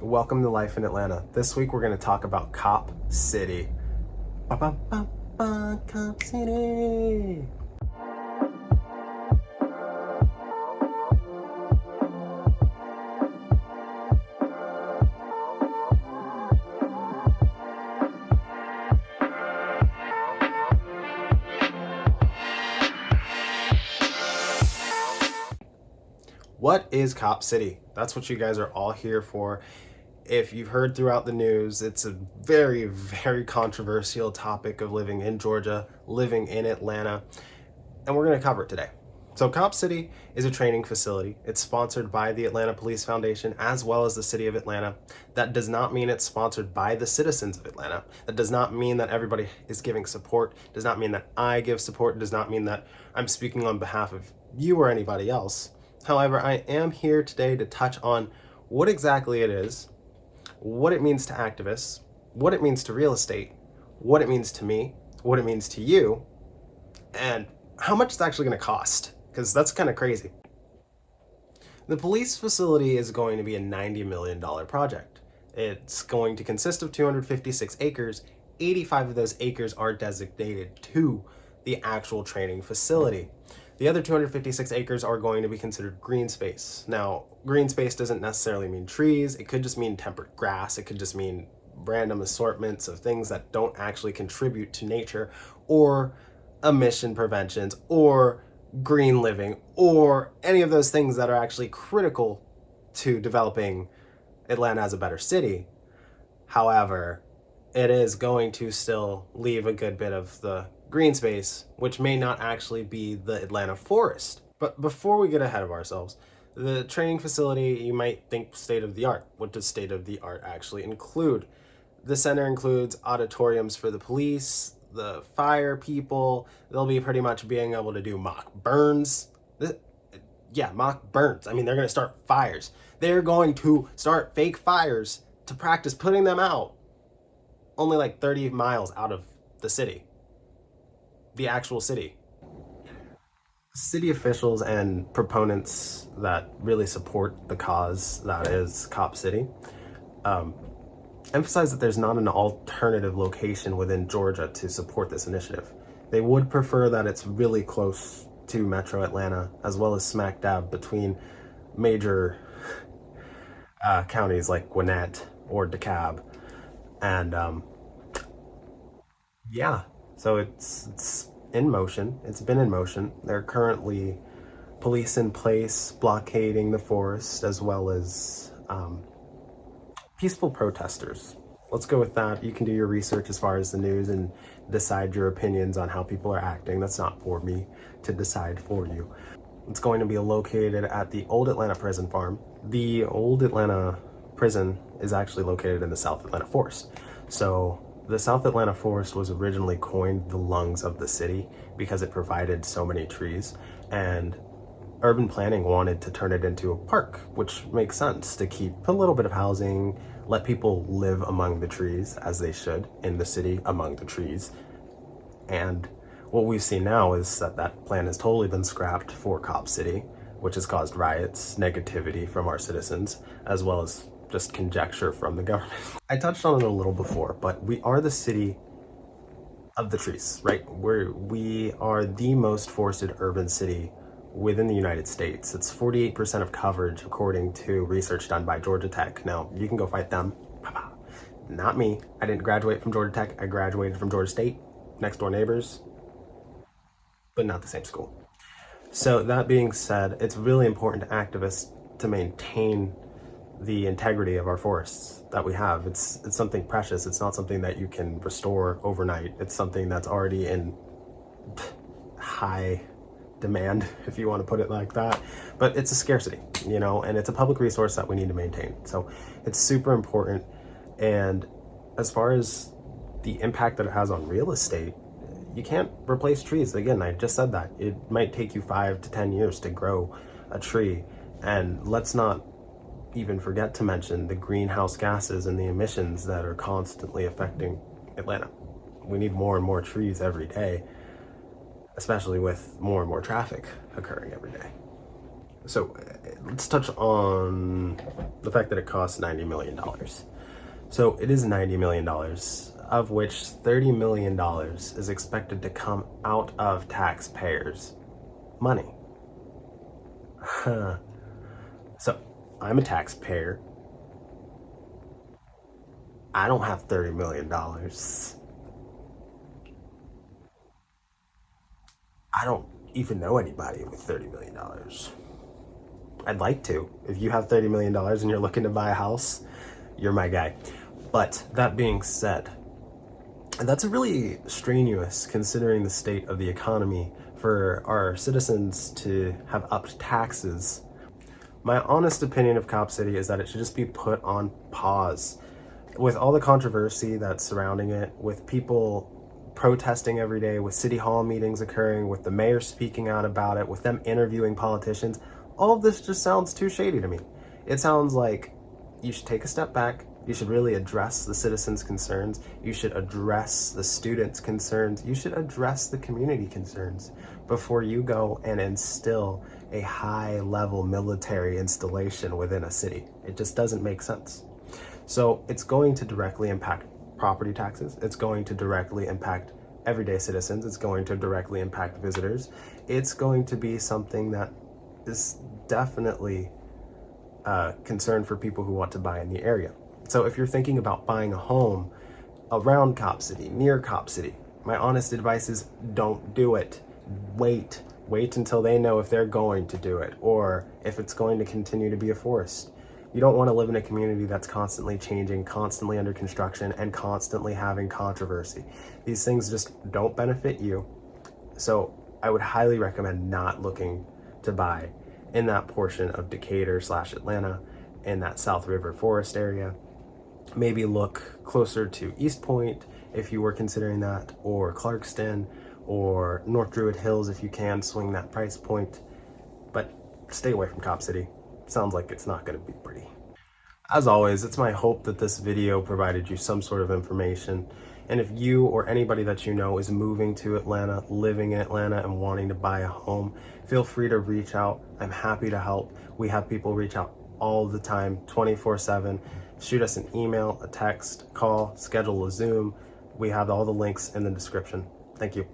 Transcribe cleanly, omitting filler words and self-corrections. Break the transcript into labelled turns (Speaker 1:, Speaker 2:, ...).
Speaker 1: Welcome to Life in Atlanta. This week we're going to talk about Cop City. Cop City. What is Cop City? That's what you guys are all here for. If you've heard throughout the news, it's a very, very controversial topic of living in Georgia, living in Atlanta, and we're going to cover it today. So Cop City is a training facility. It's sponsored by the Atlanta Police Foundation as well as the City of Atlanta. That does not mean it's sponsored by the citizens of Atlanta. That does not mean that everybody is giving support. It does not mean that I give support. It does not mean that I'm speaking on behalf of you or anybody else. However, I am here today to touch on what exactly it is, what it means to activists, what it means to real estate, what it means to me, what it means to you, and how much it's actually going to cost, because that's kind of crazy. The police facility is going to be a $90 million project. It's going to consist of 256 acres. 85 of those acres are designated to the actual training facility. The other 256 acres are going to be considered green space. Now, green space doesn't necessarily mean trees. It could just mean temperate grass. It could just mean random assortments of things that don't actually contribute to nature, or emission preventions, or green living, or any of those things that are actually critical to developing Atlanta as a better city. However, it is going to still leave a good bit of the green space, which may not actually be the Atlanta forest. But before we get ahead of ourselves, the training facility, you might think state of the art. What does state of the art actually include? The center includes auditoriums for the police, the fire people. They'll be pretty much being able to do mock burns. Mock burns. I mean, they're going to start fires. They're going to start fake fires to practice putting them out only like 30 miles out of the city. The actual city. City officials and proponents that really support the cause that is Cop City emphasize that there's not an alternative location within Georgia to support this initiative. They would prefer that it's really close to Metro Atlanta, as well as smack dab between major counties like Gwinnett or DeKalb. And so it's in motion. It's been in motion. There are currently police in place blockading the forest, as well as peaceful protesters. Let's go with that. You can do your research as far as the news and decide your opinions on how people are acting. That's not for me to decide for you. It's going to be located at the Old Atlanta Prison Farm. The Old Atlanta Prison is actually located in the South Atlanta Forest. So the South Atlanta Forest was originally coined the lungs of the city because it provided so many trees, and urban planning wanted to turn it into a park, which makes sense to keep a little bit of housing, let people live among the trees as they should in the city among the trees. And what we've seen now is that that plan has totally been scrapped for Cop City, which has caused riots, negativity from our citizens, as well as just conjecture from the government. I touched on it a little before, but we are the city of the trees, right? We are the most forested urban city within the United States. It's 48% of coverage according to research done by Georgia Tech. Now, you can go fight them. Not me. I didn't graduate from Georgia Tech. I graduated from Georgia State, next door neighbors, but not the same school. So that being said, it's really important to activists to maintain the integrity of our forests that we have. It's something precious. It's not something that you can restore overnight. It's something that's already in high demand, if you want to put it like that. But it's a scarcity, and it's a public resource that we need to maintain. So it's super important. And as far as the impact that it has on real estate, you can't replace trees. Again, I just said that. It might take you 5 to 10 years to grow a tree. And let's not even forget to mention the greenhouse gases and the emissions that are constantly affecting Atlanta. We need more and more trees every day, especially with more and more traffic occurring every day. So let's touch on the fact that it costs $90 million. So it is $90 million, of which $30 million is expected to come out of taxpayers' money. So I'm a taxpayer. I don't have $30 million. I don't even know anybody with $30 million. I'd like to. If you have $30 million and you're looking to buy a house, you're my guy. But that being said, that's really strenuous considering the state of the economy for our citizens to have upped taxes. My honest opinion of Cop City is that it should just be put on pause. With all the controversy that's surrounding it, with people protesting every day, with city hall meetings occurring, with the mayor speaking out about it, with them interviewing politicians, all of this just sounds too shady to me. It sounds like you should take a step back. You should really address the citizens' concerns. You should address the students' concerns. You should address the community concerns before you go and instill a high-level military installation within a city. It just doesn't make sense. So it's going to directly impact property taxes. It's going to directly impact everyday citizens. It's going to directly impact visitors. It's going to be something that is definitely a concern for people who want to buy in the area. So if you're thinking about buying a home around Cop City, near Cop City, my honest advice is don't do it. Wait until they know if they're going to do it or if it's going to continue to be a forest. You don't want to live in a community that's constantly changing, constantly under construction, and constantly having controversy. These things just don't benefit you. So I would highly recommend not looking to buy in that portion of Decatur/Atlanta, in that South River Forest area. Maybe look closer to East Point if you were considering that, or Clarkston, or North Druid Hills if you can swing that price point. But stay away from Cop City. Sounds like it's not going to be pretty. As always, it's my hope that this video provided you some sort of information. And if you or anybody that you know is moving to Atlanta, living in Atlanta, and wanting to buy a home, feel free to reach out. I'm happy to help. We have people reach out all the time, 24/7. Shoot us an email, a text, call, schedule a Zoom. We have all the links in the description. Thank you.